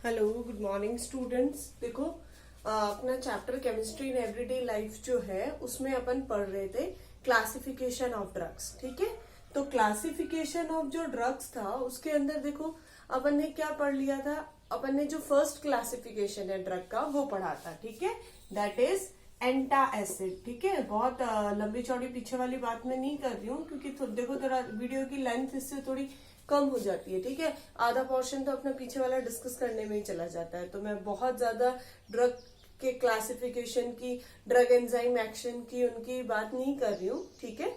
Hello good morning students. देखो अपना chapter chemistry in everyday life जो है उसमें अपन पढ़ रहे थे क्लासिफिकेशन ऑफ ड्रग्स। ठीक है, तो क्लासिफिकेशन ऑफ जो ड्रग्स था उसके अंदर देखो अपन ने क्या पढ़ लिया था। अपन ने जो फर्स्ट क्लासिफिकेशन है ड्रग का वो पढ़ा था। ठीक है, दैट इज एंटासिड। ठीक है, बहुत लंबी चौड़ी पीछे वाली बात मैं नहीं कर रही हूँ क्योंकि देखो थोड़ा वीडियो की लेंथ इससे थोड़ी कम हो जाती है। ठीक है, आधा पोर्शन तो अपना पीछे वाला डिस्कस करने में ही चला जाता है, तो मैं बहुत ज्यादा ड्रग के क्लासिफिकेशन की, ड्रग एंजाइम एक्शन की, उनकी बात नहीं कर रही हूँ। ठीक है,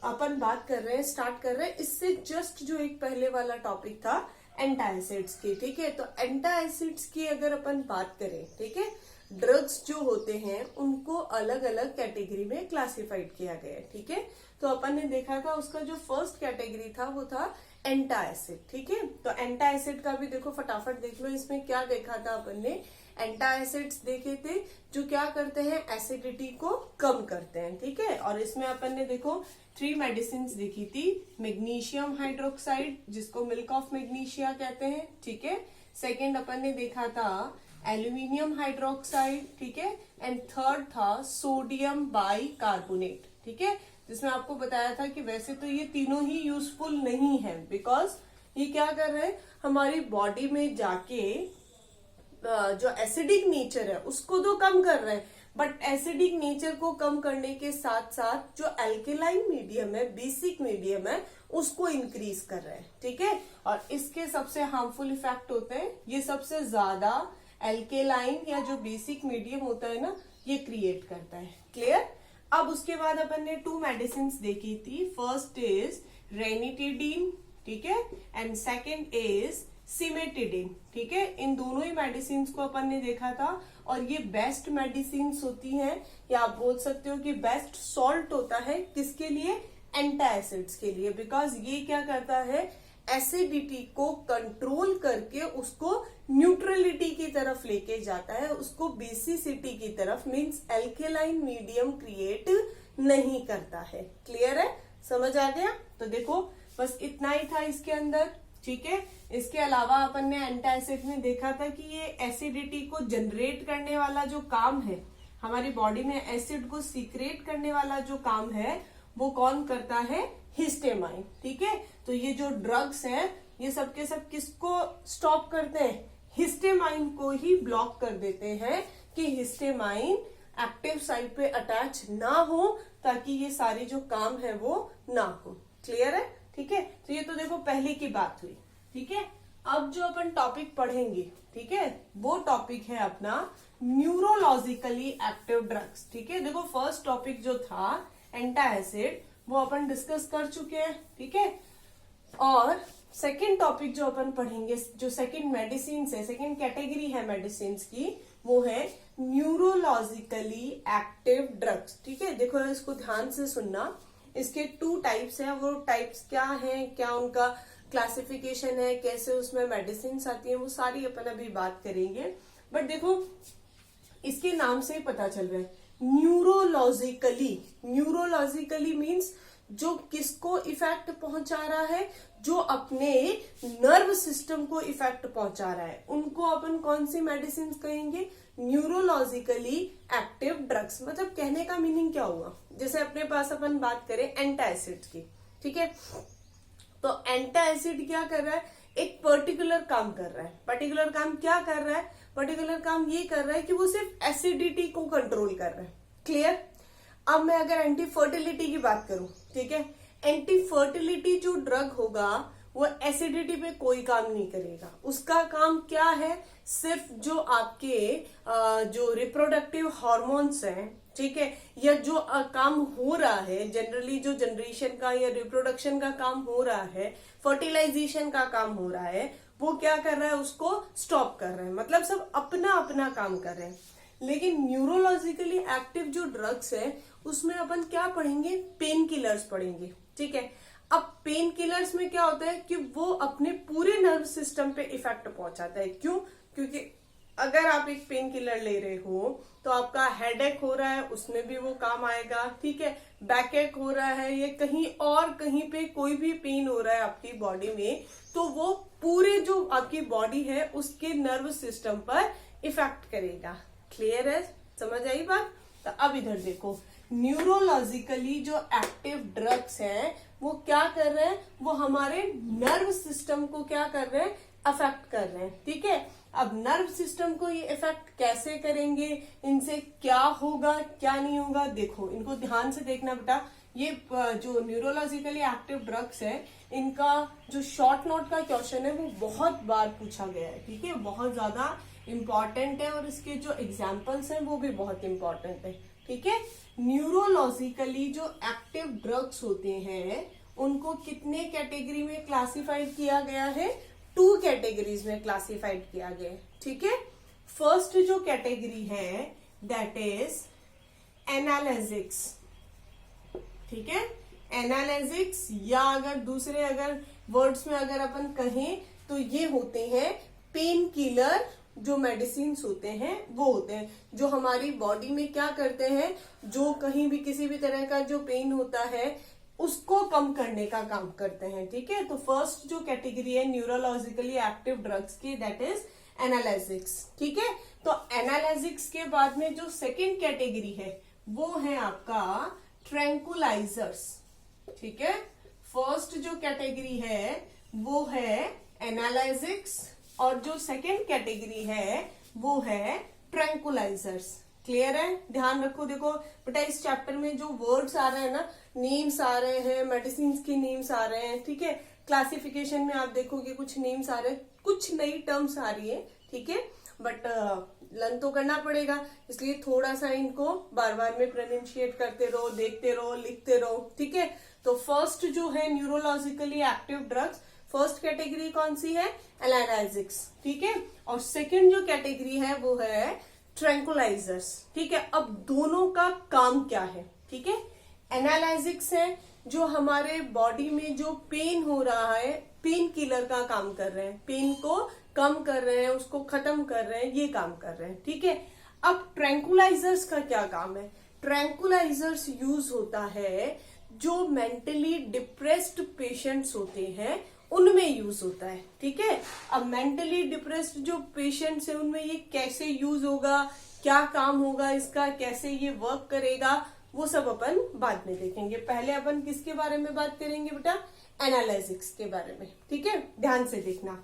अपन बात कर रहे हैं, स्टार्ट कर रहे हैं इससे जस्ट जो एक पहले वाला टॉपिक था एंटासिड्स की। ठीक है, तो एंटासिड्स की अगर अपन बात करें, ठीक है, ड्रग्स जो होते हैं उनको अलग अलग कैटेगरी में क्लासिफाइड किया गया है। ठीक है, तो अपन ने देखा था उसका जो फर्स्ट कैटेगरी था वो था एंटासिड। ठीक है, तो एंटासिड का भी देखो फटाफट देख लो, इसमें क्या देखा था अपन ने। एंटासिड्स देखे थे जो क्या करते हैं, एसिडिटी को कम करते हैं। ठीक है, और इसमें अपन ने देखो 3 मेडिसिन देखी थी। मैग्नीशियम हाइड्रोक्साइड जिसको मिल्क ऑफ मैग्नीशिया कहते हैं। ठीक है, सेकेंड अपन ने देखा था एल्यूमिनियम हाइड्रोक्साइड। ठीक है, एंड थर्ड था सोडियम बाइकार्बोनेट। ठीक है, जिसमें आपको बताया था कि वैसे तो ये तीनों ही यूजफुल नहीं है, बिकॉज ये क्या कर रहे हैं, हमारी बॉडी में जाके जो एसिडिक नेचर है उसको तो कम कर रहे हैं, बट एसिडिक नेचर को कम करने के साथ साथ जो अल्केलाइन मीडियम है, बेसिक मीडियम है, उसको इंक्रीज कर रहे हैं। ठीक है, और इसके सबसे हार्मफुल इफेक्ट होते हैं, ये सबसे ज्यादा अल्केलाइन या जो बेसिक मीडियम होता है ना, ये क्रिएट करता है। क्लियर। अब उसके बाद अपन ने 2 मेडिसिन देखी थी। फर्स्ट इज रेनिटिडीन, ठीक है, एंड सेकेंड इज सिमेटिडिन। ठीक है, इन दोनों ही मेडिसिन को अपन ने देखा था, और ये बेस्ट मेडिसिन होती हैं, या आप बोल सकते हो कि बेस्ट सॉल्ट होता है किसके लिए, एंटासिड्स के लिए, बिकॉज ये क्या करता है, एसिडिटी को कंट्रोल करके उसको न्यूट्रलिटी की तरफ लेके जाता है, उसको बेसिसिटी की तरफ, मींस एल्केलाइन मीडियम क्रिएट नहीं करता है। क्लियर है, समझ आ गया। तो देखो बस इतना ही था इसके अंदर। ठीक है, इसके अलावा अपन ने एंटासिड में देखा था कि ये एसिडिटी को जनरेट करने वाला जो काम है, हमारी बॉडी में एसिड को सीक्रेट करने वाला जो काम है वो कौन करता है, हिस्टेमाइन। ठीक है, तो ये जो ड्रग्स हैं ये सब के सब किसको स्टॉप करते हैं, हिस्टेमाइन को ही ब्लॉक कर देते हैं कि हिस्टेमाइन एक्टिव साइट पे अटैच ना हो, ताकि ये सारे जो काम है वो ना हो। क्लियर है। ठीक है, तो ये तो देखो पहले की बात हुई। ठीक है, अब जो अपन टॉपिक पढ़ेंगे, ठीक है, वो टॉपिक है अपना न्यूरोलॉजिकली एक्टिव ड्रग्स। ठीक है, देखो फर्स्ट टॉपिक जो था एंटासिड वो अपन डिस्कस कर चुके हैं। ठीक है, और सेकेंड टॉपिक जो अपन पढ़ेंगे, जो सेकेंड मेडिसिन है, सेकेंड कैटेगरी है मेडिसिन की, वो है न्यूरोलॉजिकली एक्टिव ड्रग्स। ठीक है, देखो इसको ध्यान से सुनना। इसके 2 टाइप्स हैं, वो टाइप्स क्या हैं, क्या उनका क्लासिफिकेशन है, कैसे उसमें मेडिसिन आती है, वो सारी अपन अभी बात करेंगे। बट देखो इसके नाम से ही पता चल रहा है न्यूरोलॉजिकली। न्यूरोलॉजिकली मीन्स जो किसको इफेक्ट पहुंचा रहा है, जो अपने नर्व सिस्टम को इफेक्ट पहुंचा रहा है, उनको अपन कौन सी मेडिसिन कहेंगे, न्यूरोलॉजिकली एक्टिव ड्रग्स। मतलब कहने का मीनिंग क्या हुआ, जैसे अपने पास अपन बात करें एंटासिड की। ठीक है, तो एंटासिड क्या कर रहा है, एक पर्टिकुलर काम कर रहा है। पर्टिकुलर काम क्या कर रहा है, पर्टिकुलर काम ये कर रहा है कि वो सिर्फ एसिडिटी को कंट्रोल कर रहा है। क्लियर। अब मैं अगर एंटी फर्टिलिटी की बात करूं, ठीक है, एंटी फर्टिलिटी जो ड्रग होगा वो एसिडिटी पे कोई काम नहीं करेगा। उसका काम क्या है, सिर्फ जो आपके जो रिप्रोडक्टिव हार्मोन्स हैं, ठीक है, या जो काम हो रहा है जनरली, जो जनरेशन का या रिप्रोडक्शन का काम हो रहा है, फर्टिलाइजेशन का काम हो रहा है, वो क्या कर रहा है, उसको स्टॉप कर रहे हैं। मतलब सब अपना अपना काम कर रहे हैं। लेकिन न्यूरोलॉजिकली एक्टिव जो ड्रग्स है उसमें अपन क्या पढ़ेंगे, पेन किलर्स पढ़ेंगे। ठीक है, अब पेन किलर्स में क्या होता है कि वो अपने पूरे नर्व सिस्टम पे इफेक्ट पहुंचाता है। क्यों, क्योंकि अगर आप एक पेन किलर ले रहे हो तो आपका हेडेक हो रहा है उसमें भी वो काम आएगा, ठीक है। बैक एक हो रहा है, ये कहीं पे कोई भी पेन हो रहा है आपकी बॉडी में, तो वो पूरे जो आपकी बॉडी है उसके नर्व सिस्टम पर इफेक्ट करेगा। क्लियर है, समझ आई बात? तो अब इधर देखो, न्यूरोलॉजिकली जो एक्टिव ड्रग्स हैं वो क्या कर रहे हैं, वो हमारे नर्व सिस्टम को क्या कर रहे हैं, अफेक्ट कर रहे हैं, ठीक है। अब नर्व सिस्टम को ये इफेक्ट कैसे करेंगे, इनसे क्या होगा क्या नहीं होगा, देखो इनको ध्यान से देखना बेटा। ये जो न्यूरोलॉजिकली एक्टिव ड्रग्स है, इनका जो शॉर्ट नोट का क्वेश्चन है वो बहुत बार पूछा गया है, ठीक है, बहुत ज्यादा इंपॉर्टेंट है, और इसके जो एग्जाम्पल्स हैं वो भी बहुत इंपॉर्टेंट है, ठीक है। न्यूरोलॉजिकली जो एक्टिव ड्रग्स होते हैं उनको कितने कैटेगरी में क्लासिफाइड किया गया है, 2 कैटेगरीज में क्लासिफाइड किया गया है, ठीक है। फर्स्ट जो कैटेगरी है दैट इज एनालिसिक्स, ठीक है। एनालिसिक्स, या अगर वर्ड्स में अगर अपन कहें तो ये होते हैं पेन किलर, जो मेडिसिन होते हैं वो होते हैं जो हमारी बॉडी में क्या करते हैं, जो कहीं भी किसी भी तरह का जो पेन होता है उसको कम करने का काम करते हैं, ठीक है। तो फर्स्ट जो कैटेगरी है न्यूरोलॉजिकली एक्टिव ड्रग्स की दैट इज एनालिसिक्स, ठीक है। तो एनालिसिक्स के बाद में जो सेकेंड कैटेगरी है वो है आपका ट्रैंकुलाइजर्स, ठीक है। फर्स्ट जो कैटेगरी है वो है एनालिसिक्स, और जो सेकेंड कैटेगरी है वो है ट्रैंकुलाइजर्स। क्लियर है, ध्यान रखो। देखो बेटा, इस चैप्टर में जो वर्ड्स आ रहे हैं ना, नेम्स आ रहे हैं, मेडिसिन के नेम्स आ रहे हैं, ठीक है। क्लासिफिकेशन में आप देखोगे कुछ नेम्स आ रहे हैं, कुछ नई टर्म्स आ रही है, ठीक है, बट लर्न तो करना पड़ेगा, इसलिए थोड़ा सा इनको बार बार में प्रोनाउंशिएट करते रहो, देखते रहो, लिखते रहो, ठीक है। तो फर्स्ट जो है neurologically active drugs, first category कौन सी है, एनालिसिक्स, ठीक है। और सेकेंड जो कैटेगरी है वो है ट्रैंकुलाइजर्स, ठीक है। अब दोनों का काम क्या है, ठीक है। एनालिसिक्स है जो हमारे बॉडी में जो पेन हो रहा है, पेन किलर का काम कर रहे हैं, पेन को कम कर रहे हैं, उसको खत्म कर रहे हैं, ये काम कर रहे हैं, ठीक है। अब ट्रैंकुलाइजर्स का क्या काम है, ट्रैंकुलाइजर्स यूज होता है जो मेंटली डिप्रेस्ड पेशेंट्स होते हैं उनमें यूज होता है, ठीक है। अब मेंटली डिप्रेस्ड जो पेशेंट्स है उनमें ये कैसे यूज होगा, क्या काम होगा इसका, कैसे ये वर्क करेगा, वो सब अपन बाद में देखेंगे। पहले अपन किसके बारे में बात करेंगे बेटा, एनालिसिक्स के बारे में, ठीक है। ध्यान से देखना,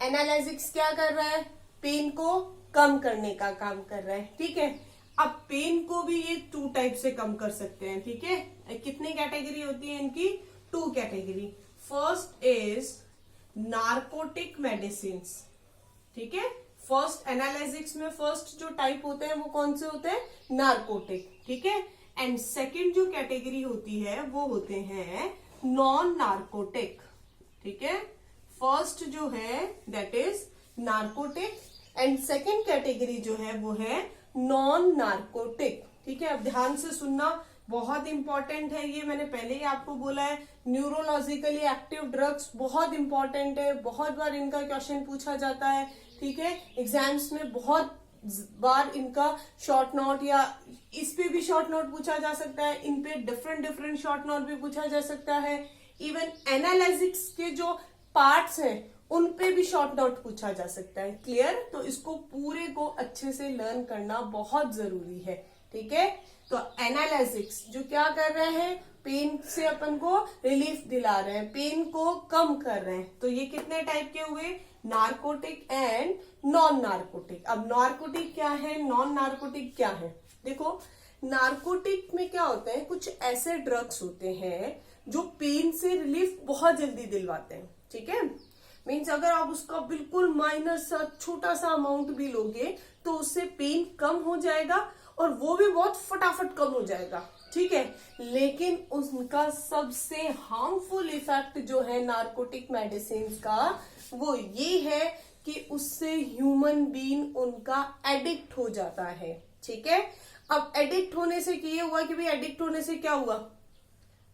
एनालिसिक्स क्या कर रहा है, पेन को कम करने का काम कर रहा है, ठीक है। अब पेन को भी ये 2 टाइप से कम कर सकते हैं, ठीक है। कितनी कैटेगरी होती है इनकी, 2 category. First is narcotic medicine, ठीक है। फर्स्ट एनालिसिक्स में फर्स्ट जो टाइप होते हैं वो कौन से होते हैं, नार्कोटिक, ठीक है। एंड सेकंड जो कैटेगरी होती है वो होते हैं नॉन नार्कोटिक, ठीक है। फर्स्ट जो है that is narcotic, and second category जो है वो है नॉन नार्कोटिक, ठीक है। अब ध्यान से सुनना, बहुत इंपॉर्टेंट है ये, मैंने पहले ही आपको बोला है, न्यूरोलॉजिकली एक्टिव ड्रग्स बहुत इंपॉर्टेंट है, बहुत बार इनका क्वेश्चन पूछा जाता है, ठीक है। एग्जाम्स में बहुत बार इनका शॉर्ट नोट या इस पे भी शॉर्ट नोट पूछा जा सकता है, इन पे डिफरेंट शॉर्ट नोट भी पूछा जा सकता है। इवन एनालिसिक्स के जो पार्ट्स हैं उन पे भी शॉर्ट नोट पूछा जा सकता है। क्लियर, तो इसको पूरे को अच्छे से लर्न करना बहुत जरूरी है, ठीक है। तो एनालिसिक्स जो क्या कर रहे हैं, पेन से अपन को रिलीफ दिला रहे हैं, पेन को कम कर रहे हैं। तो ये कितने टाइप के हुए, नार्कोटिक एंड नॉन नार्कोटिक। अब नार्कोटिक क्या है, नॉन नार्कोटिक क्या है, देखो नार्कोटिक में क्या होता है, कुछ ऐसे ड्रग्स होते हैं जो पेन से रिलीफ बहुत जल्दी दिलवाते हैं, ठीक है। मीन्स अगर आप उसका बिल्कुल माइनर सा छोटा सा अमाउंट भी लोगे तो उससे पेन कम हो जाएगा और वो भी बहुत फटाफट कम हो जाएगा, ठीक है। लेकिन उनका सबसे हार्मफुल इफेक्ट जो है नार्कोटिक मेडिसिन का वो ये है कि उससे ह्यूमन बीइंग उनका एडिक्ट हो जाता है, ठीक है। अब एडिक्ट होने से ये हुआ कि भाई एडिक्ट होने से क्या हुआ,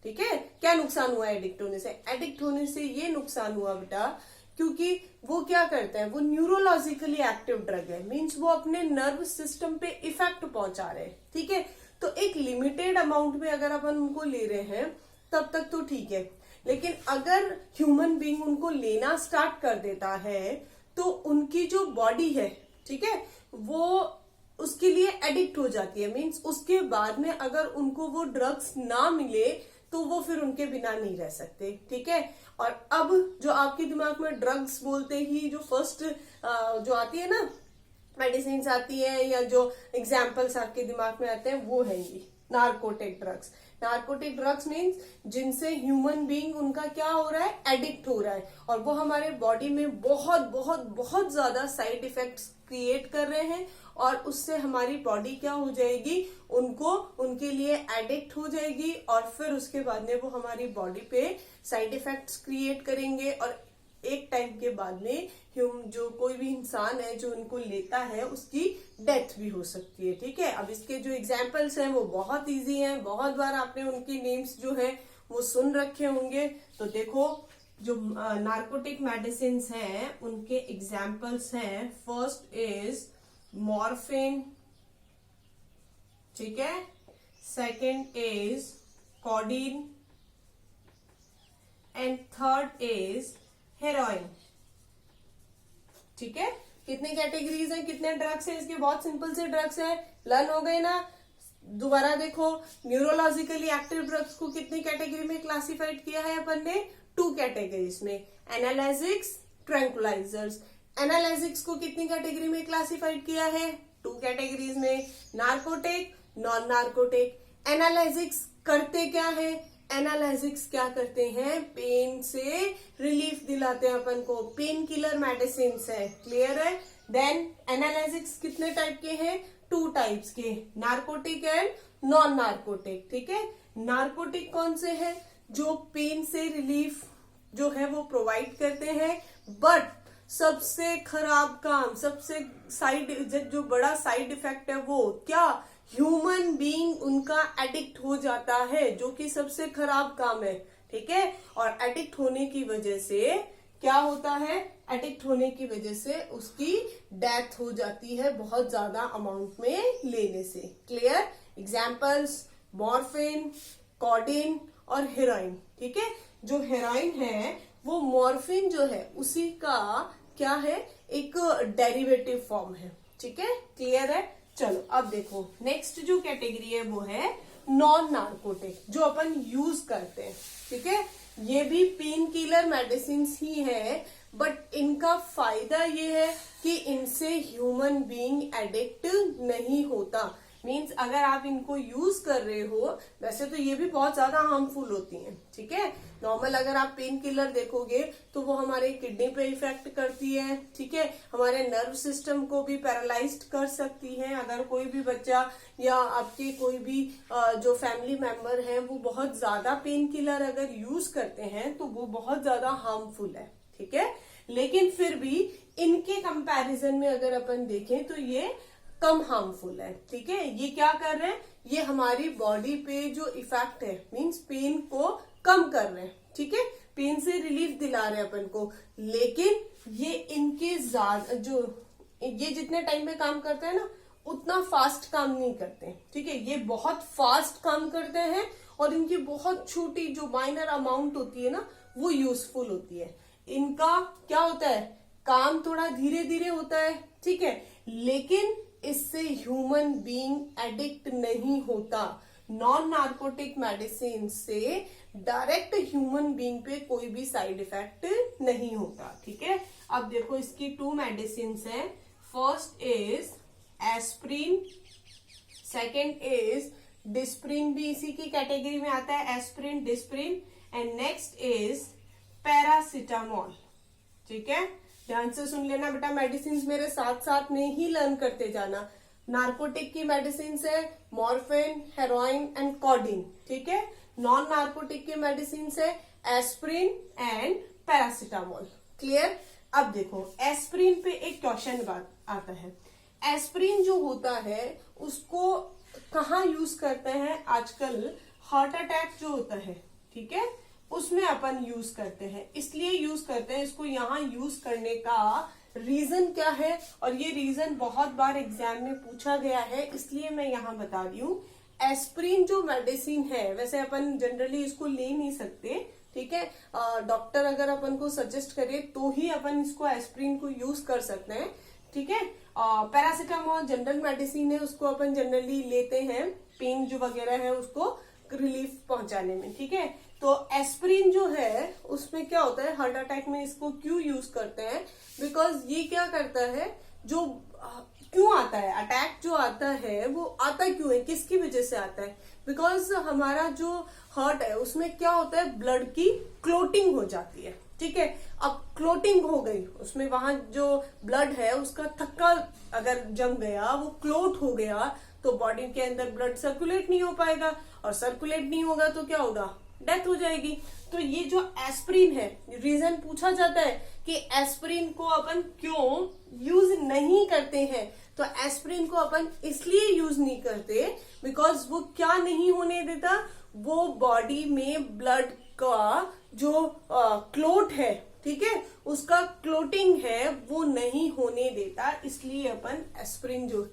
ठीक है, क्या नुकसान हुआ एडिक्ट होने से, एडिक्ट होने से ये नुकसान हुआ बेटा क्योंकि वो क्या करता है, वो न्यूरोलॉजिकली एक्टिव ड्रग है, मीन्स वो अपने नर्व सिस्टम पे इफेक्ट पहुंचा रहे हैं, ठीक है। तो एक लिमिटेड अमाउंट में अगर अपन उनको ले रहे हैं तब तक तो ठीक है, लेकिन अगर ह्यूमन बीइंग उनको लेना स्टार्ट कर देता है तो उनकी जो बॉडी है, ठीक है, वो उसके लिए एडिक्ट हो जाती है। मीन्स उसके बाद में अगर उनको वो ड्रग्स ना मिले तो वो फिर उनके बिना नहीं रह सकते, ठीक है। और अब जो आपके दिमाग में ड्रग्स बोलते ही जो फर्स्ट जो आती है ना मेडिसिन आती है या जो एग्जाम्पल्स आपके दिमाग में आते हैं वो है ये narcotic drugs. Narcotic drugs means जिनसे ह्यूमन बीइंग उनका क्या हो रहा है, एडिक्ट हो रहा है, और वो हमारे बॉडी में बहुत बहुत बहुत ज्यादा साइड इफेक्ट्स क्रिएट कर रहे हैं, और उससे हमारी बॉडी क्या हो जाएगी, उनको उनके लिए एडिक्ट हो जाएगी, और फिर उसके बाद में वो हमारी बॉडी पे साइड इफेक्ट्स क्रिएट करेंगे, और एक टाइम के बाद में जो कोई भी इंसान है जो उनको लेता है उसकी डेथ भी हो सकती है, ठीक है। अब इसके जो एग्जाम्पल्स हैं वो बहुत इजी हैं, बहुत बार आपने उनकी नेम्स जो है वो सुन रखे होंगे। तो देखो जो नार्कोटिक मेडिसिन हैं उनके एग्जाम्पल्स हैं, फर्स्ट इज मॉर्फिन, ठीक है, second is codeine, and third is heroin, ठीक है। कितने कैटेगरीज हैं, कितने ड्रग्स हैं इसके, बहुत सिंपल से ड्रग्स हैं, लर्न हो गए ना। दोबारा देखो, न्यूरोलॉजिकली एक्टिव ड्रग्स को कितनी कैटेगरी में क्लासिफाइड किया है अपन ने, 2 कैटेगरीज में, एनालिसिक्स, ट्रैंकुलाइजर्स। एनालिसिक्स को कितनी कैटेगरी में क्लासिफाइड किया है, 2 कैटेगरीज में, नार्कोटिक, नॉन नार्कोटिक। एनालिसिक्स करते क्या है, एनालिसिक्स क्या करते हैं, पेन से रिलीफ दिलाते हैं अपन को, पेन किलर मेडिसिन है, क्लियर है। देन एनालिसिक्स कितने टाइप के हैं, 2 टाइप्स के, नार्कोटिक एंड नॉन नार्कोटिक, ठीक है। नार्कोटिक कौन से हैं, जो पेन से रिलीफ जो है वो प्रोवाइड करते हैं, बट सबसे खराब काम, सबसे जो बड़ा साइड इफेक्ट है वो क्या, ह्यूमन बीइंग उनका एडिक्ट हो जाता है, जो कि सबसे खराब काम है, ठीक है। और एडिक्ट होने की वजह से क्या होता है, एडिक्ट होने की वजह से उसकी डेथ हो जाती है बहुत ज्यादा अमाउंट में लेने से, क्लियर। एग्जाम्पल्स मॉर्फिन, कोडीन और हेरोइन, ठीक है। जो हेरोइन है वो मॉर्फिन जो है उसी का क्या है, एक डेरिवेटिव फॉर्म है, ठीक है, क्लियर है। चलो अब देखो नेक्स्ट जो कैटेगरी है वो है नॉन नार्कोटिक, जो अपन यूज करते हैं, ठीक है। ये भी पेन किलर मेडिसिन ही है, बट इनका फायदा ये है कि इनसे ह्यूमन बीइंग एडिक्ट नहीं होता। मीन्स अगर आप इनको यूज कर रहे हो, वैसे तो ये भी बहुत ज्यादा हार्मफुल होती हैं, ठीक है। नॉर्मल अगर आप पेन किलर देखोगे तो वो हमारे किडनी पे इफेक्ट करती है, ठीक है, हमारे नर्व सिस्टम को भी पैरालाइज्ड कर सकती है। अगर कोई भी बच्चा या आपके कोई भी जो फैमिली मेंबर है वो बहुत ज्यादा पेन किलर अगर यूज करते हैं तो वो बहुत ज्यादा हार्मफुल है, ठीक है। लेकिन फिर भी इनके कंपैरिजन में अगर अपन देखें तो ये कम हार्मफुल है, ठीक है। ये क्या कर रहे हैं, ये हमारी बॉडी पे जो इफेक्ट है, मींस पेन को कम कर रहे हैं, ठीक है, पेन से रिलीफ दिला रहे हैं अपन को। लेकिन ये इनके जो ये जितने टाइम में काम करते हैं ना उतना फास्ट काम नहीं करते, ठीक है। ये बहुत फास्ट काम करते हैं और इनकी बहुत छोटी जो माइनर अमाउंट होती है ना वो यूजफुल होती है। इनका क्या होता है, काम थोड़ा धीरे धीरे होता है, ठीक है, लेकिन इससे ह्यूमन बीइंग एडिक्ट नहीं होता। नॉन नार्कोटिक मेडिसिन से डायरेक्ट ह्यूमन बीइंग पे कोई भी साइड इफेक्ट नहीं होता, ठीक है। अब देखो इसकी 2 मेडिसिन हैं, first is aspirin, second is Disprin, भी इसी की कैटेगरी में आता है, aspirin, Disprin, and next is paracetamol, ठीक है। ध्यान से सुन लेना बेटा, मेडिसिन मेरे साथ साथ में ही लर्न करते जाना। नार्कोटिक की मेडिसिन है मॉर्फिन, हेरोइन एंड कोडीन, ठीक है। नॉन नार्कोटिक की मेडिसिन है एस्प्रिन एंड पैरासिटामोल, क्लियर। अब देखो एस्प्रिन पे एक क्वेश्चन आता है, एस्प्रिन जो होता है उसको कहाँ यूज करते हैं आजकल, हार्ट अटैक जो होता है, ठीक है, उसमें अपन यूज करते हैं, इसलिए यूज करते हैं। इसको यहाँ यूज करने का रीजन क्या है, और ये रीजन बहुत बार एग्जाम में पूछा गया है, इसलिए मैं यहाँ बता रही हूँ। एस्प्रिन जो मेडिसिन है, वैसे अपन जनरली इसको ले नहीं सकते, ठीक है। डॉक्टर अगर अपन को सजेस्ट करे तो ही अपन इसको एस्प्रिन को यूज कर सकते हैं, ठीक है। पैरासिटामोल जनरल मेडिसिन है, उसको अपन जनरली लेते हैं पेन जो वगैरह है उसको रिलीफ पहुंचाने में, ठीक है। तो एस्प्रिन जो है उसमें क्या होता है, हार्ट अटैक में इसको क्यों यूज करते हैं, बिकॉज ये क्या करता है, जो क्यों आता है अटैक जो आता है वो आता क्यों है, किसकी वजह से आता है, बिकॉज हमारा जो हार्ट है उसमें क्या होता है, ब्लड की क्लोटिंग हो जाती है, ठीक है। अब क्लोटिंग हो गई, उसमें वहां जो ब्लड है उसका थक्का अगर जम गया, वो क्लोट हो गया, तो बॉडी के अंदर ब्लड सर्कुलेट नहीं हो पाएगा, और सर्कुलेट नहीं होगा तो क्या होगा, डेथ हो जाएगी। तो ये जो एस्प्रिन है, रीजन पूछा जाता है कि एस्प्रिन को अपन क्यों यूज नहीं करते हैं, तो एस्प्रिन को अपन इसलिए यूज नहीं करते बिकॉज वो क्या नहीं होने देता, वो बॉडी में ब्लड का जो क्लोट है, ठीक है, उसका क्लोटिंग है वो नहीं होने देता, इसलिए अपन एस्प्रिन जो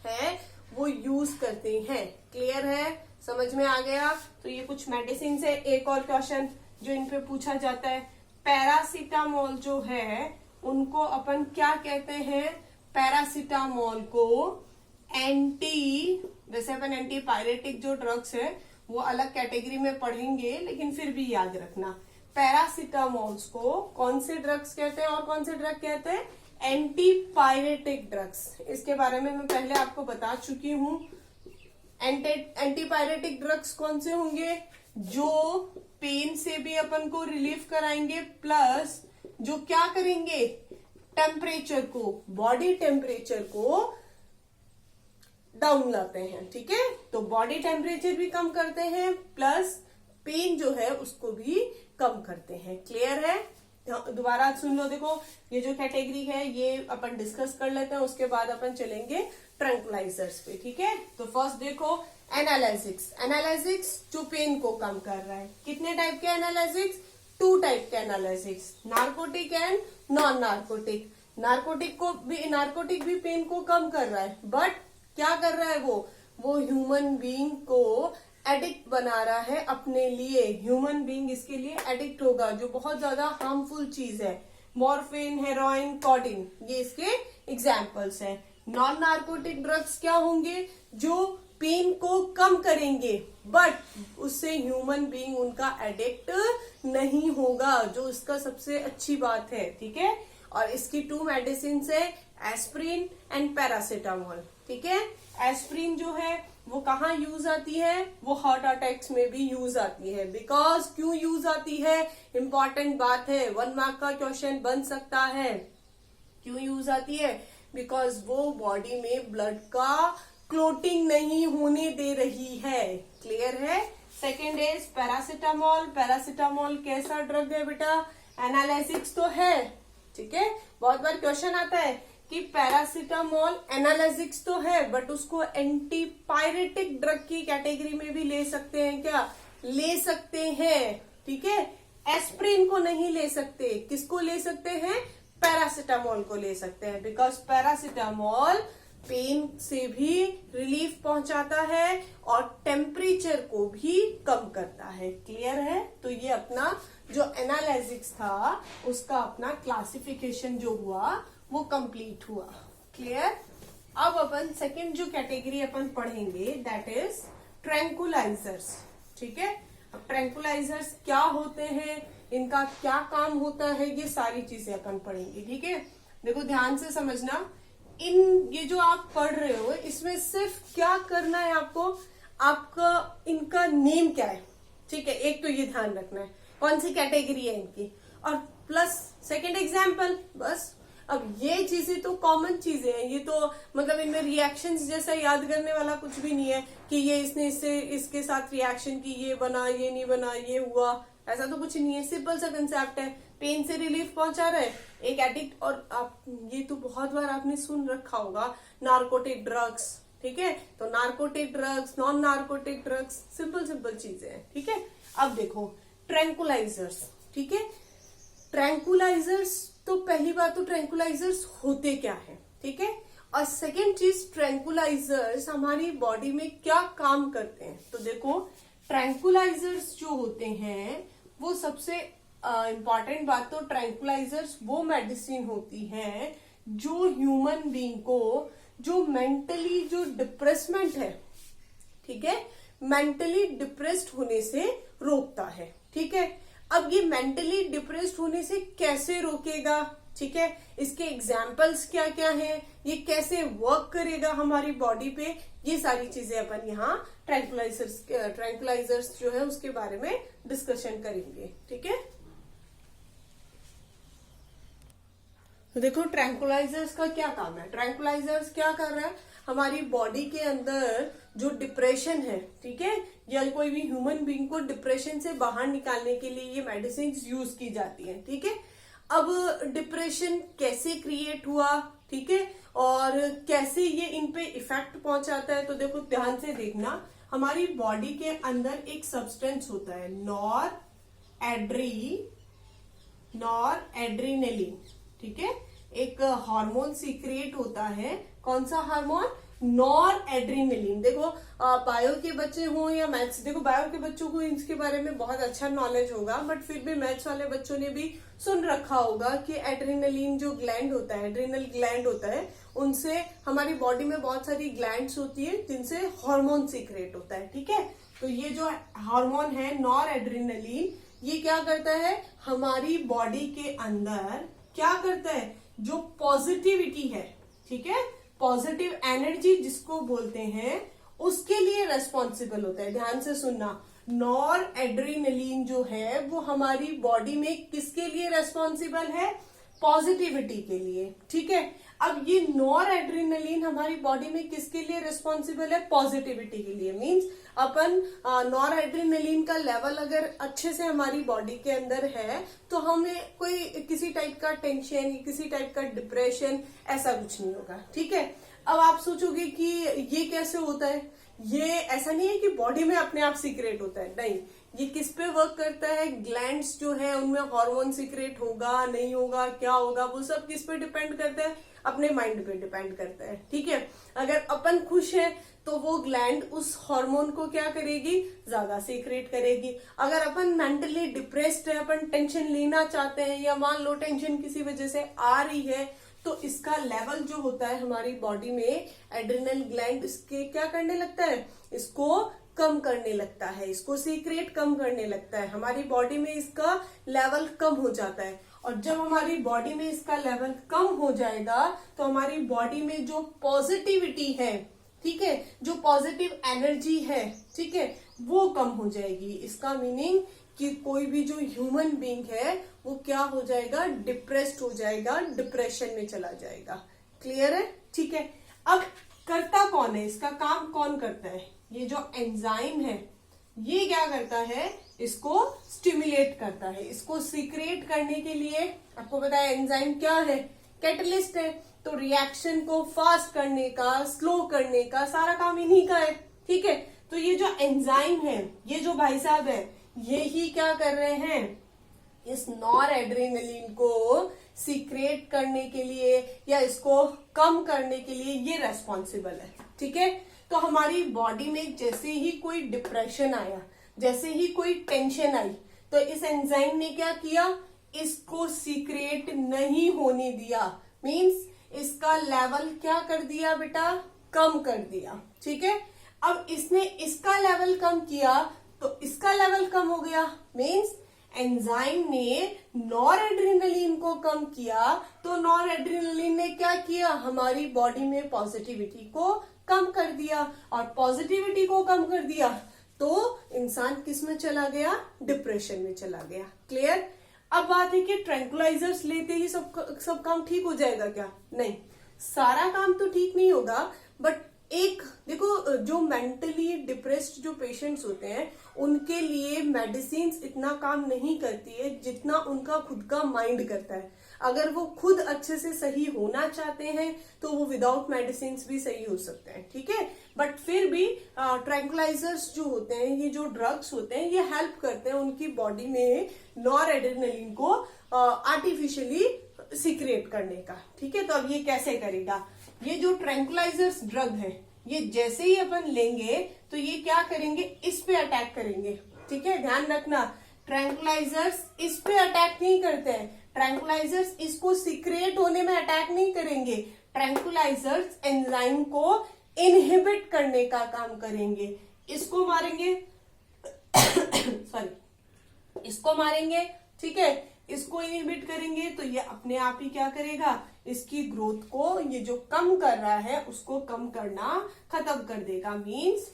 है वो यूज करते हैं। क्लियर है, समझ में आ गया। तो ये कुछ मेडिसिन है। एक और क्वेश्चन जो इन पे पूछा जाता है, पैरासिटामोल जो है उनको अपन क्या कहते हैं, पैरासिटामोल को वैसे अपन एंटीपायरेटिक जो ड्रग्स है वो अलग कैटेगरी में पढ़ेंगे, लेकिन फिर भी याद रखना पैरासिटामोल्स को कौन से ड्रग्स कहते हैं और कौन से ड्रग कहते हैं, एंटीपायरेटिक ड्रग्स। इसके बारे में मैं पहले आपको बता चुकी हूँ। एंटीपायरेटिक ड्रग्स कौन से होंगे, जो पेन से भी अपन को रिलीफ कराएंगे, प्लस जो क्या करेंगे, टेम्परेचर को, बॉडी टेम्परेचर को डाउन लाते हैं, ठीक है। तो बॉडी टेम्परेचर भी कम करते हैं, प्लस पेन जो है उसको भी कम करते हैं। क्लियर है, दोबारा सुन लो। देखो ये जो कैटेगरी है ये अपन डिस्कस कर लेते हैं, उसके बाद अपन चलेंगे ट्रैंक्विलाइजर्स पे, ठीक है। तो फर्स्ट देखो एनालिसिक्स। एनालिसिक्स जो पेन को कम कर रहा है, कितने टाइप के एनालिसिक्स, 2 टाइप के analgesics, narcotic and non narcotic. Narcotic भी पेन को कम कर रहा है, बट क्या कर रहा है, वो ह्यूमन बीइंग को एडिक्ट बना रहा है अपने लिए। ह्यूमन बीइंग इसके लिए एडिक्ट होगा, जो बहुत ज्यादा हार्मफुल चीज है। मॉर्फिन, हेरोइन, कोडीन, ये इसके एग्जाम्पल्स हैं। नॉन नार्कोटिक ड्रग्स क्या होंगे, जो पेन को कम करेंगे, बट उससे ह्यूमन बीइंग उनका एडिक्ट नहीं होगा, जो इसका सबसे अच्छी बात है, ठीक है। और इसकी 2 मेडिसिन है, एस्प्रिन एंड पैरासिटामोल, ठीक है। एस्प्रिन जो है वो कहाँ यूज आती है, वो हार्ट अटैक्स में भी यूज आती है। बिकॉज क्यों यूज आती है, इंपॉर्टेंट बात है, 1 मार्क का क्वेश्चन बन सकता है। क्यों यूज आती है, बिकॉज वो बॉडी में ब्लड का क्लोटिंग नहीं होने दे रही है। क्लियर है। Second is paracetamol. पैरासिटामोल कैसा ड्रग है बेटा, एनालिसिक्स तो है, ठीक है। बहुत बार क्वेश्चन आता है कि पैरासिटामोल एनालिसिक्स तो है, बट उसको एंटीपायरेटिक ड्रग की कैटेगरी में भी ले सकते हैं क्या, ले सकते हैं, ठीक है। एस्प्रिन को नहीं ले सकते, किसको ले सकते हैं, पैरासिटामोल को ले सकते हैं, बिकॉज पैरासिटामोल पेन से भी रिलीफ पहुंचाता है और टेम्परेचर को भी कम करता है। क्लियर है। तो ये अपना जो एनालिसिक्स था उसका अपना क्लासिफिकेशन जो हुआ वो कंप्लीट हुआ। क्लियर। अब अपन सेकेंड जो कैटेगरी अपन पढ़ेंगे दैट इज ट्रैंक्विलाइजर्स, ठीक है। अब ट्रैंक्विलाइजर्स क्या होते हैं, इनका क्या काम होता है, ये सारी चीजें अपन पढ़ेंगे, ठीक है। देखो ध्यान से समझना, ये जो आप पढ़ रहे हो इसमें सिर्फ क्या करना है आपको, आपका इनका नेम क्या है, ठीक है। एक तो ये ध्यान रखना है कौन सी कैटेगरी है इनकी, और प्लस सेकंड एग्जाम्पल, बस। अब ये चीजें तो कॉमन चीजें हैं, ये तो मतलब इनमें रिएक्शंस जैसा याद करने वाला कुछ भी नहीं है कि ये इसने इसके साथ रिएक्शन की, ये बना, ये नहीं बना, ये हुआ, ऐसा तो कुछ नहीं है। सिंपल सा कंसेप्ट है, पेन से रिलीफ पहुंचा रहा है एक एडिक्ट। और आप ये तो बहुत बार आपने सुन रखा होगा नार्कोटिक ड्रग्स, ठीक है। तो narcotic drugs, non narcotic drugs, simple चीजें हैं, ठीक है। अब देखो ट्रैंकुलाइजर्स, ठीक है। ट्रैंकुलाइजर्स, तो पहली बात तो ट्रैंकुलाइजर्स होते क्या है, ठीक है। और सेकेंड चीज, ट्रैंकुलाइजर्स हमारी बॉडी में क्या काम करते हैं। तो देखो, ट्रैंकुलाइजर्स जो होते हैं वो सबसे इंपॉर्टेंट बात, तो ट्रैंकुलाइजर्स वो मेडिसिन होती है जो ह्यूमन बीइंग को जो मेंटली जो डिप्रेसमेंट है, ठीक है, मेंटली डिप्रेस्ड होने से रोकता है, ठीक है। अब ये मेंटली डिप्रेस्ड होने से कैसे रोकेगा, ठीक है, इसके एग्जाम्पल्स क्या क्या हैं, ये कैसे वर्क करेगा हमारी बॉडी पे, ये सारी चीजें अपन यहाँ ट्रैंकुलाइजर्स जो है उसके बारे में डिस्कशन करेंगे, ठीक है। तो देखो, ट्रैंकुलाइजर्स का क्या काम है। ट्रैंकुलाइजर्स क्या कर रहा है, हमारी बॉडी के अंदर जो डिप्रेशन है, ठीक है, या कोई भी ह्यूमन बीइंग को डिप्रेशन से बाहर निकालने के लिए ये मेडिसिन यूज की जाती है, ठीक है। अब डिप्रेशन कैसे क्रिएट हुआ, ठीक है, और कैसे ये इन पे इफेक्ट पहुंचाता है, तो देखो ध्यान से देखना, हमारी बॉडी के अंदर एक सब्सटेंस होता है नॉर एड्रीनलिन, ठीक है, एक हार्मोन सीक्रेट होता है। कौन सा हार्मोन, नॉर एड्रीनलिन। देखो, बायो के बच्चे हो या मैथ्स, देखो बायो के बच्चों को इसके बारे में बहुत अच्छा नॉलेज होगा, बट फिर भी मैथ्स वाले बच्चों ने भी सुन रखा होगा कि एड्रीनलिन जो ग्लैंड होता है, एड्रीनल ग्लैंड होता है, उनसे हमारी बॉडी में बहुत सारी ग्लैंड्स होती है जिनसे हार्मोन सीक्रेट होता है, ठीक है। तो ये जो हार्मोन है नॉर एड्रीनलिन, ये क्या करता है, हमारी बॉडी के अंदर क्या करता है, जो पॉजिटिविटी है, ठीक है, पॉजिटिव एनर्जी जिसको बोलते हैं, उसके लिए रेस्पॉन्सिबल होता है। ध्यान से सुनना, नॉर एड्रीनलिन जो है वो हमारी बॉडी में किसके लिए रेस्पॉन्सिबल है, पॉजिटिविटी के लिए, ठीक है। अब ये नॉर एड्रीनलिन हमारी बॉडी में किसके लिए रेस्पॉन्सिबल है, पॉजिटिविटी के लिए। मींस अपन नॉर एड्रीनलिन का लेवल अगर अच्छे से हमारी बॉडी के अंदर है तो हमें कोई किसी टाइप का टेंशन, किसी टाइप का डिप्रेशन, ऐसा कुछ नहीं होगा, ठीक है। अब आप सोचोगे कि ये कैसे होता है, ये ऐसा नहीं है कि बॉडी में अपने आप सीक्रेट होता है, नहीं, ये किस पे वर्क करता है, ग्लैंड्स जो है उनमें हार्मोन सीक्रेट होगा नहीं होगा, क्या होगा, वो सब किस पे डिपेंड करता है, अपने माइंड पे डिपेंड करता है, ठीक है। अगर अपन खुश है तो वो ग्लैंड उस हार्मोन को क्या करेगी, ज्यादा सीक्रेट करेगी। अगर अपन मेंटली डिप्रेस्ड है, अपन टेंशन लेना चाहते हैं, या मान लो टेंशन किसी वजह से आ रही है, तो इसका लेवल जो होता है हमारी बॉडी में, एड्रिनल ग्लैंड इसके क्या करने लगता है, इसको कम करने लगता है, इसको सीक्रेट कम करने लगता है, हमारी बॉडी में इसका लेवल कम हो जाता है। और जब हमारी बॉडी में इसका लेवल कम हो जाएगा तो हमारी बॉडी में जो पॉजिटिविटी है, ठीक है, जो पॉजिटिव एनर्जी है, ठीक है, वो कम हो जाएगी। इसका मीनिंग कि कोई भी जो ह्यूमन बीइंग है वो क्या हो जाएगा, डिप्रेस्ड हो जाएगा, डिप्रेशन में चला जाएगा। क्लियर है, ठीक है। अब करता कौन है, इसका काम कौन करता है, ये जो एंजाइम है ये क्या करता है, इसको स्टिमुलेट करता है, इसको सीक्रेट करने के लिए। आपको पता है एंजाइम क्या है, कैटलिस्ट है, तो रिएक्शन को फास्ट करने का, स्लो करने का सारा काम इन्हीं का है, ठीक है। तो ये जो एंजाइम है, ये जो भाई साहब है, ये ही क्या कर रहे हैं, इस नॉर एड्रेनलिन को सीक्रेट करने के लिए या इसको कम करने के लिए ये रेस्पॉन्सिबल है, ठीक है। तो हमारी बॉडी में जैसे ही कोई डिप्रेशन आया, जैसे ही कोई टेंशन आई, तो इस एंजाइम ने क्या किया, इसको सीक्रेट नहीं होने दिया, मींस इसका लेवल क्या कर दिया बेटा, कम कर दिया, ठीक है। अब इसने इसका लेवल कम किया तो इसका लेवल कम हो गया, मींस एंजाइम ने नॉर एड्रेनलिन को कम किया, तो नॉर एड्रेनलिन ने क्या किया, हमारी बॉडी में पॉजिटिविटी को कम कर दिया, और पॉजिटिविटी को कम कर दिया तो इंसान किस में चला गया, डिप्रेशन में चला गया। क्लियर। अब बात है कि ट्रैंकुलाइजर्स लेते ही सब काम ठीक हो जाएगा क्या, नहीं, सारा काम तो ठीक नहीं होगा, बट एक देखो, जो मेंटली डिप्रेस्ड जो पेशेंट्स होते हैं उनके लिए मेडिसिन इतना काम नहीं करती है जितना उनका खुद का माइंड करता है। अगर वो खुद अच्छे से सही होना चाहते हैं तो वो विदाउट मेडिसिन भी सही हो सकते हैं, ठीक है। बट फिर भी ट्रैंकुलाइजर्स जो होते हैं, ये जो ड्रग्स होते हैं, ये हेल्प करते हैं उनकी बॉडी में नॉर एड्रेनलिन को आर्टिफिशियली सीक्रेट करने का, ठीक है। तो अब ये कैसे करेगा, ये जो ट्रैंकुलाइजर्स ड्रग है, ये जैसे ही अपन लेंगे तो ये क्या करेंगे, इस पे अटैक करेंगे, ठीक है। ध्यान रखना, ट्रैंकुलाइजर्स इस पे अटैक नहीं करते हैं, ट्रैंकुलाइजर्स इसको सीक्रेट होने में अटैक नहीं करेंगे, ट्रैंकुलाइजर्स एंजाइम को इनहिबिट करने का काम करेंगे। इसको मारेंगे सॉरी, इसको मारेंगे, ठीक है, इसको इनहिबिट करेंगे तो ये अपने आप ही क्या करेगा, इसकी ग्रोथ को, ये जो कम कर रहा है उसको कम करना खत्म कर देगा। मींस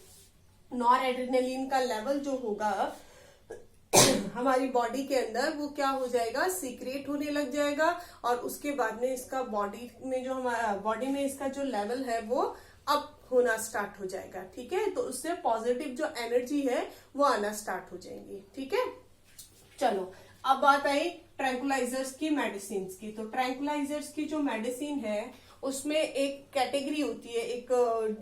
नॉर एड्रेनलिन का लेवल जो होगा हमारी बॉडी के अंदर, वो क्या हो जाएगा, सीक्रेट होने लग जाएगा, और उसके बाद में इसका बॉडी में जो हमारा बॉडी में इसका जो लेवल है वो अप होना स्टार्ट हो जाएगा, ठीक है। तो उससे पॉजिटिव जो एनर्जी है वो आना स्टार्ट हो जाएंगी, ठीक है। चलो अब बात आई ट्रैंकुलाइजर्स की मेडिसिन की। तो ट्रैंकुलाइजर्स की जो मेडिसिन है उसमें एक कैटेगरी होती है, एक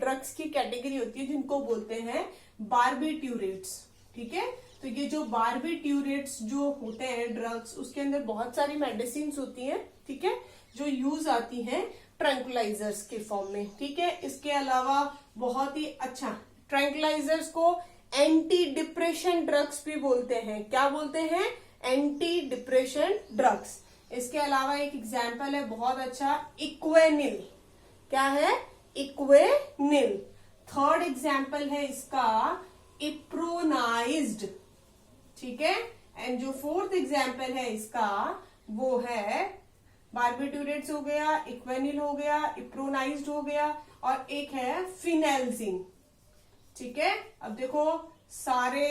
ड्रग्स की कैटेगरी होती है जिनको बोलते हैं बार्बिट्यूरेट्स, ठीक है। तो ये जो बार्बिट्यूरेट्स जो होते हैं ड्रग्स, उसके अंदर बहुत सारी मेडिसिन होती हैं, ठीक है, जो यूज आती हैं ट्रैंकुलाइजर्स के फॉर्म में, ठीक है। इसके अलावा बहुत ही अच्छा, ट्रैंकुलाइजर्स को एंटी डिप्रेशन ड्रग्स भी बोलते हैं। क्या बोलते हैं, एंटी डिप्रेशन ड्रग्स। इसके अलावा एक एग्जाम्पल है बहुत अच्छा, इक्वेनिल। क्या है, इक्वेनिल। थर्ड एग्जाम्पल है इसका इप्रोनाइज्ड, ठीक है। एंड जो फोर्थ एग्जाम्पल है इसका वो है बार्बिट्यूरेट्स हो गया, इक्वेनिल हो गया, इप्रोनाइज्ड हो गया, और एक है फिनेल्जिन, ठीक है। अब देखो सारे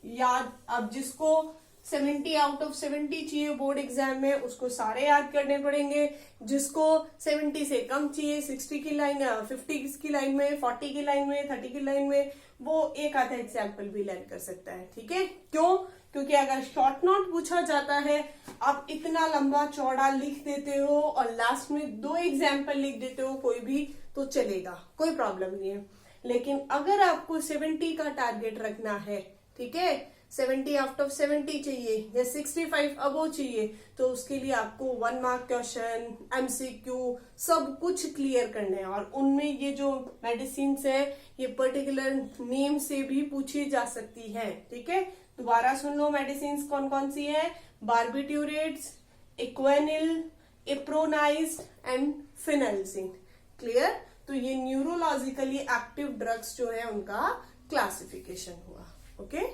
याद, अब जिसको 70 आउट ऑफ 70 चाहिए बोर्ड एग्जाम में उसको सारे याद करने पड़ेंगे, जिसको 70 से कम चाहिए 60 की लाइन, 50 की लाइन में, 40 की लाइन में, 30 की लाइन में, वो एक आधा एग्जाम्पल भी लर्न कर सकता है, ठीक है। क्यों, क्योंकि अगर शॉर्ट नोट पूछा जाता है, आप इतना लंबा चौड़ा लिख देते हो और लास्ट में 2 एग्जाम्पल लिख देते हो कोई भी, तो चलेगा, कोई प्रॉब्लम नहीं है। लेकिन अगर आपको 70 का टारगेट रखना है, ठीक है, 70 आउट ऑफ 70 चाहिए या 65 अबो चाहिए, तो उसके लिए आपको 1 मार्क क्वेश्चन, एमसीक्यू सब कुछ क्लियर करना है। और उनमें ये जो मेडिसिन है ये पर्टिकुलर नेम से भी पूछी जा सकती है, ठीक है। दोबारा सुन लो, मेडिसिन कौन कौन सी है, बार्बिट्यूरेट्स, इक्वेनिल, इप्रोनाइज्ड एंड फिनेल्जिन। क्लियर। तो ये न्यूरोलॉजिकली एक्टिव ड्रग्स जो है उनका क्लासिफिकेशन हुआ, ओके।